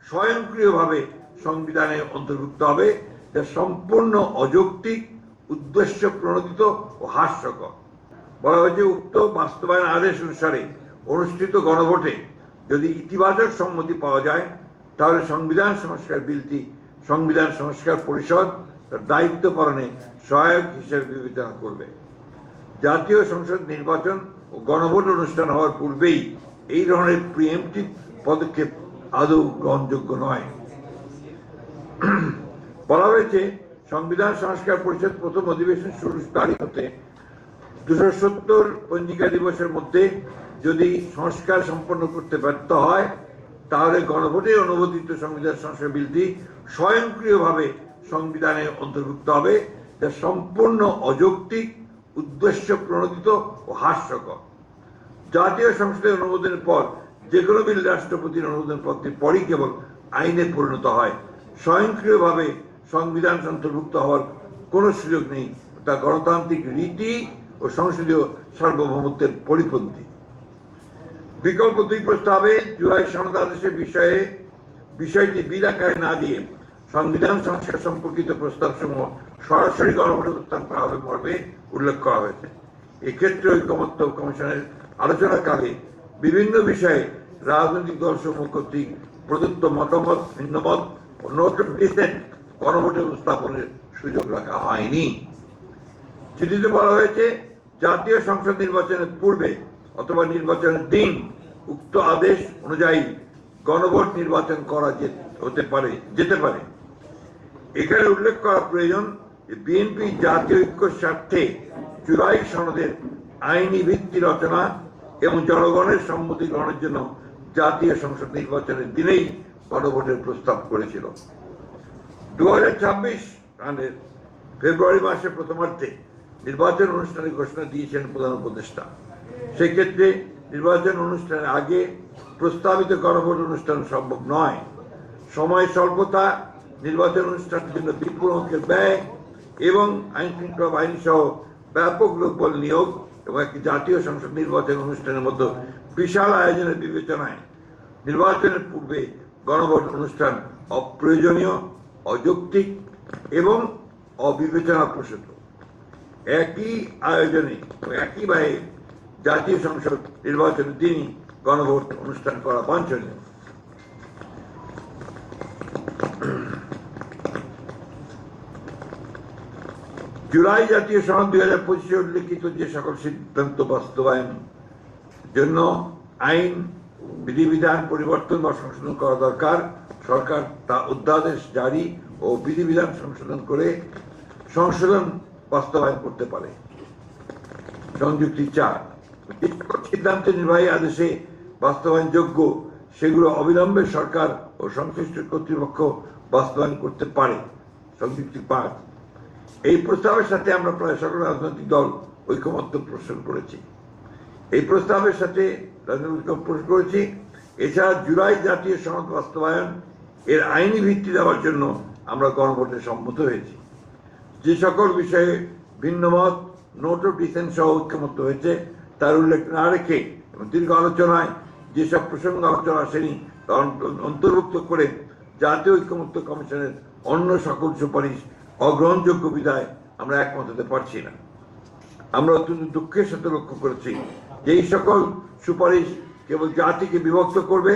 স্বয়ংক্রিয়ভাবে সংবিধানে অন্তর্ভুক্ত হবে, যা সম্পূর্ণ অযৌক্তিক, উদ্দেশ্য প্রণোদিত ও হাস্যকর। বলা হয়েছে, উক্ত বাস্তবায়ন আদেশ অনুসারে অনুষ্ঠিত গণভোটে যদি ইতিবাচক সম্মতি পাওয়া যায়, তাহলে সংবিধান সংস্কার বিলটি সংবিধান সংস্কার পরিষদ তার দায়িত্ব পালনে সহায়ক হিসেবে বিবেচনা করবে। জাতীয় সংসদ নির্বাচন ও গণভোট অনুষ্ঠান হওয়ার পূর্বেই এই ধরনের প্রিএমপ্টিভ পদক্ষেপ আদৌ গ্রহণযোগ্য নয়। বলা হয়েছে, সংবিধান সংস্কার পরিষদ প্রথম অধিবেশন শুরুর তারিখ হতে 270 পঞ্জিকা দিবসের মধ্যে যদি সংস্কার সম্পন্ন করতে ব্যর্থ হয়, তাহলে গণভোটে অনুমোদিত সংবিধান সংস্কার বিলটি স্বয়ংক্রিয়ভাবে সংবিধানে অন্তর্ভুক্ত হবে, যা সম্পূর্ণ অযৌক্তিক, উদ্দেশ্য প্রণোদিত ও হাস্যকর। জাতীয় সংসদের অনুমোদনের পর যে কোনো বিল রাষ্ট্রপতির অনুমোদন পত্রের পরই কেবল আইনে পরিণত হয়। স্বয়ংক্রিয়ভাবে সংবিধান অন্তর্ভুক্ত হওয়ার কোনো সুযোগ নেই। তা গণতান্ত্রিক রীতি ও সংসদীয় সার্বভৌমত্বের পরিপন্থী। বিকল্প দুই প্রস্তাবে জুলাই সনদ আদেশের বিষয়টি বিল আকারে না দিয়ে সংবিধান সংস্কার সম্পর্কিত প্রস্তাবসমূহ সরাসরি গণভোটে উত্থাপন করা হবে মর্মে উল্লেখ করা হয়েছে। এক্ষেত্রে ঐকমত্য কমিশনের আলোচনাকালে বিভিন্ন বিষয়ে রাজনৈতিক দলসমূহ কর্তৃক প্রদত্ত মতামত, ভিন্নমত ও নোট অফ ডিসেন্ট গণভোটে উপস্থাপনের সুযোগ রাখা হয়নি। চিঠিতে বলা হয়েছে, জাতীয় সংসদ নির্বাচনের পূর্বে অথবা নির্বাচনের দিন উক্ত আদেশ অনুযায়ী গণভোট নির্বাচন করা যেতে পারে। এখানে উল্লেখ করা প্রয়োজন যে বিএনপি জাতীয় ঐক্যের স্বার্থে জুলাই সনদের আইনি ভিত্তি রচনা এবং জনগণের সম্মতি গ্রহণের জন্য জাতীয় সংসদ নির্বাচনের দিনেই গণভোটের প্রস্তাব করেছিল। 2026 সালের ফেব্রুয়ারি মাসের প্রথমার্ধে নির্বাচন অনুষ্ঠানের ঘোষণা দিয়েছেন প্রধান উপদেষ্টা। সেক্ষেত্রে নির্বাচন অনুষ্ঠানের আগে প্রস্তাবিত গণভোট অনুষ্ঠান সম্ভব নয়। সময় স্বল্পতা, নির্বাচন অনুষ্ঠানের জন্য বিপুল অঙ্কের ব্যয় এবং আইন শৃঙ্খলা বাহিনী সহ ব্যাপক লোকবল নিয়োগ এবং একটি জাতীয় সংসদ নির্বাচন অনুষ্ঠানের মতো বিশাল আয়োজনের বিবেচনায় নির্বাচনের পূর্বে গণভোট অনুষ্ঠান অপ্রয়োজনীয়, অযৌক্তিক এবং অবিবেচনাপ্রসূত। একই আয়োজনে একই ব্যয়ে জাতীয় সংসদ নির্বাচনের দিনই গণভোট অনুষ্ঠান করা বাঞ্ছনীয়। জুলাই জাতীয় সনদ 2025 উল্লেখিত যে সকল সিদ্ধান্ত বাস্তবায়ন জন্য আইন বিধিবিধান পরিবর্তন বা সংশোধন করা দরকার, সরকার তা অধ্যাদেশ জারি ও বিধিবিধান সংশোধন করে সংশোধন বাস্তবায়ন করতে পারে। সংযুক্তি 4, সিদ্ধান্ত নির্বাহী আদেশে বাস্তবায়নযোগ্য সেগুলো অবিলম্বে সরকার ও সংশ্লিষ্ট কর্তৃপক্ষ বাস্তবায়ন করতে পারে। সংযুক্তি 5, এই প্রস্তাবের সাথে আমরা প্রায় সকল রাজনৈতিক দল ঐকমত্য পোষণ করেছি। এই প্রস্তাবের সাথে রাজনৈতিক পোষণ করেছি। এছাড়া জুলাই জাতীয় সনদ বাস্তবায়ন এর আইনি ভিত্তি দেওয়ার জন্য আমরা গণভোটে সম্মত হয়েছি। যে সকল বিষয়ে ভিন্নমত, নোট অফ ডিসেন্ট সহ ঐকমত্য হয়েছে তার উল্লেখ না রেখে এবং দীর্ঘ আলোচনায় যেসব প্রসঙ্গ আলোচনা আসেনি তা অন্তর্ভুক্ত করে জাতীয় ঐকমত্য কমিশনের অন্য সকল সুপারিশ অগ্রহণযোগ্য বিধায় আমরা একমত হতে পারছি না। আমরা অত্যন্ত দুঃখের সাথে লক্ষ্য করেছি যে এই সকল সুপারিশ কেবল জাতিকে বিভক্ত করবে,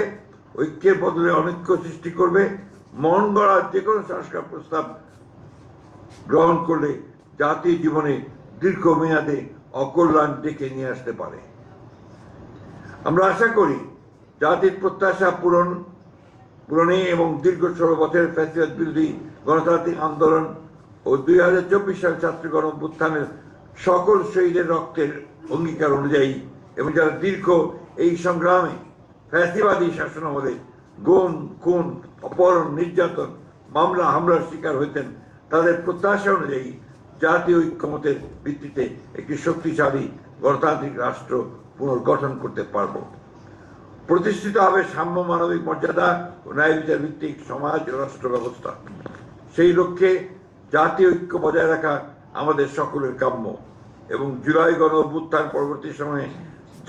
ঐক্যের বদলে অনৈক্য সৃষ্টি করবে। মন গড়া যে কোনো সংস্কার প্রস্তাব গ্রহণ করলে জাতির জীবনে দীর্ঘমেয়াদে অকল্যাণ ডেকে নিয়ে আসতে পারে। আমরা আশা করি জাতির প্রত্যাশা পূরণে এবং দীর্ঘ 16 বছরের ফ্যাসিবাদ বিরোধী গণতান্ত্রিক আন্দোলন ও 2024 সাল ছাত্র গণ অভ্যুত্থানের সকল শহীদের রক্তের অঙ্গীকার অনুযায়ী এবং যারা দীর্ঘ এই সংগ্রামে ফ্যাসিবাদী শাসনামলে গুম, খুন, অপহরণ, নির্যাতন, মামলা হামলার শিকার হইতেন, তাদের প্রত্যাশা অনুযায়ী জাতীয় ঐক্যমতের ভিত্তিতে একটি শক্তিশালী গণতান্ত্রিক রাষ্ট্র পুনর্গঠন করতে পারব। প্রতিষ্ঠিত হবে সাম্য, মানবিক মর্যাদা ও ন্যায় বিচার ভিত্তিক সমাজ ও রাষ্ট্র ব্যবস্থা। সেই লক্ষ্যে জাতীয় ঐক্য বজায় রাখা আমাদের সকলের কাম্য এবং জুলাই গণ অভ্যুত্থান পরবর্তী সময়ে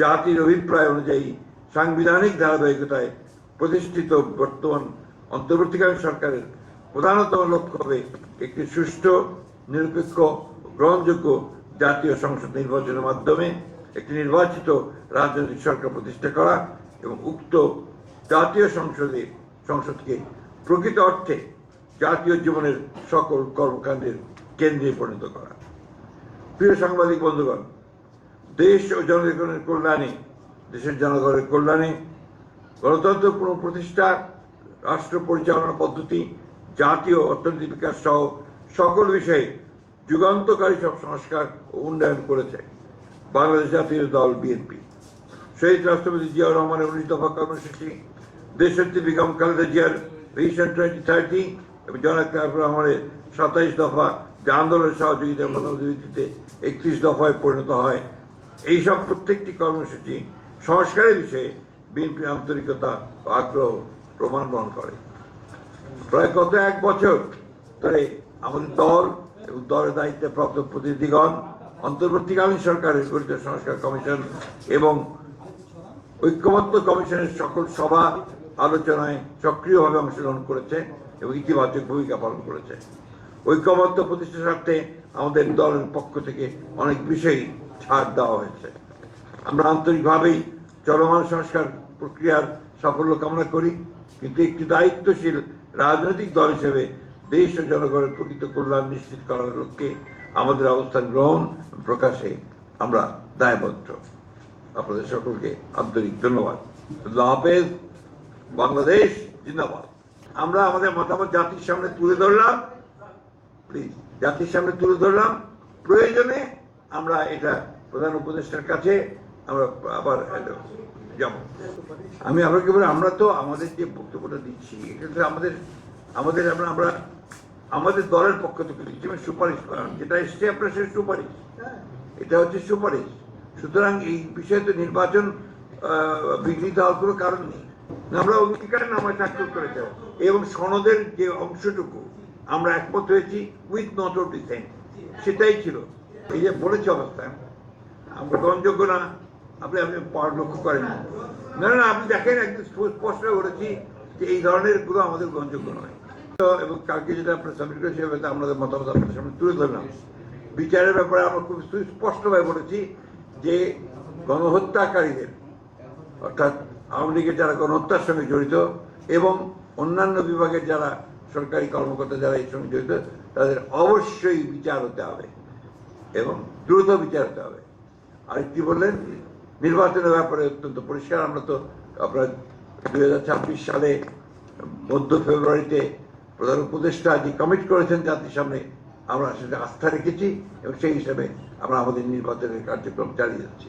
জাতির অভিপ্রায় অনুযায়ী সাংবিধানিক ধারাবাহিকতায় প্রতিষ্ঠিত বর্তমান অন্তর্বর্তীকালীন সরকারের প্রধানতম লক্ষ্য হবে একটি সুষ্ঠু, নিরপেক্ষ, গ্রহণযোগ্য জাতীয় সংসদ নির্বাচনের মাধ্যমে একটি নির্বাচিত রাজনৈতিক সরকার প্রতিষ্ঠা করা এবং উক্ত জাতীয় সংসদকে প্রকৃত অর্থে জাতীয় জীবনের সকল কর্মকাণ্ডের কেন্দ্রে পরিণত করা। প্রিয় সাংবাদিক বন্ধুগণ, দেশ ও জনগণের কল্যাণে, দেশের জনগণের কল্যাণে গণতন্ত্র পুনঃপ্রতিষ্ঠা, রাষ্ট্র পরিচালনা পদ্ধতি, জাতীয় অর্থনৈতিক বিকাশ সহ সকল বিষয়ে যুগান্তকারী সব সংস্কার ও উন্নয়ন করেছে বাংলাদেশ জাতীয় দল বিএনপি। শহীদ রাষ্ট্রপতি জিয়াউর রহমানের 19 দফা কর্মসূচি, দেশনেত্রী বেগম খালেদা জিয়ার ভিশন 2030 এবং জনাব তারেক রহমানের 27 দফা যা আন্দোলনের সহযোগিতার ভিত্তিতে 31 দফায় পরিণত হয়। এইসব প্রত্যেকটি কর্মসূচি সংস্কারের বিষয়ে বিএনপির আন্তরিকতা ও আগ্রহ প্রমাণ বহন করে। প্রায় গত 1 বছর ধরে আমাদের দল এবং দলের দায়িত্বে প্রাপ্ত প্রতিনিধিগণ অন্তর্বর্তীকালীন সরকারের গঠিত সংস্কার কমিশন এবং ঐক্যমত্য কমিশনের সকল সভা আলোচনায় সক্রিয়ভাবে অংশগ্রহণ করেছে এবং ইতিবাচক ভূমিকা পালন করেছে। ঐক্যমত্য প্রতিষ্ঠার স্বার্থে আমাদের দলের পক্ষ থেকে অনেক বিষয় ছাড় দেওয়া হয়েছে। আমরা আন্তরিকভাবেই চলমান সংস্কার প্রক্রিয়ার সাফল্য কামনা করি, কিন্তু একটি দায়িত্বশীল রাজনৈতিক দল হিসেবে দেশ ও জনগণের প্রকৃত কল্যাণ নিশ্চিত করার লক্ষ্যে আমাদের অবস্থান গ্রহণ প্রকাশে আমরা দায়বদ্ধ। আপনাদের সকলকে আন্তরিক ধন্যবাদ। আল্লাহ হাফেজ। বাংলাদেশ জিন্দাবাদ। আমরা আমাদের মতামত জাতির সামনে তুলে ধরলাম, জাতির সামনে তুলে ধরলাম। প্রয়োজনে আমরা এটা প্রধান উপদেষ্টার কাছে আমরা আবার যাব। আমি আপনাকে বলি, আমরা তো আমাদের যে বক্তব্যটা দিচ্ছি এটা আমাদের আমরা আমাদের দলের পক্ষ থেকে দিচ্ছি, সুপারিশ করা যেটা এসছে আপনার সে সুপারিশ, এটা হচ্ছে সুপারিশ। সুতরাং এই বিষয়ে তো নির্বাচন বিঘ্নিত হওয়ার কোনো কারণ নেই। আমরা অঙ্গীকারনামা স্বাক্ষর করে দেব এবং সনদের যে অংশটুকু আমরা একমত হয়েছি উইথ নট অফ ডিসেন্ট, সেটাই ছিল। এই যে বলেছে অবস্থা আমরা গ্রহণযোগ্য না, আপনি লক্ষ্য করেন না, আপনি দেখেন একদম স্পষ্ট বলেছি যে এই ধরনের গুলো আমাদের গ্রহণযোগ্য নয়। এবং কালকে যেটা আপনার সাবমিট করেছি আমাদের মতামত আপনাদের সামনে তুলে ধরলাম। বিচারের ব্যাপারে আমরা খুব সুস্পষ্টভাবে বলেছি যে গণহত্যাকারীদের, অর্থাৎ আওয়ামী লীগের যারা গণহত্যার সঙ্গে জড়িত এবং অন্যান্য বিভাগের যারা সরকারি কর্মকর্তা যারা এর সঙ্গে জড়িত, তাদের অবশ্যই বিচার হতে হবে এবং দ্রুত বিচার হতে হবে। আরেকটি বললেন নির্বাচনের ব্যাপারে অত্যন্ত পরিষ্কার। আমরা তো আপনার 2026 সালে মধ্য ফেব্রুয়ারিতে প্রধান উপদেষ্টা যে কমিট করেছেন জাতির সামনে, আমরা সেটা আস্থা রেখেছি এবং সেই হিসাবে আমরা আমাদের নির্বাচনের কার্যক্রম চালিয়ে যাচ্ছি।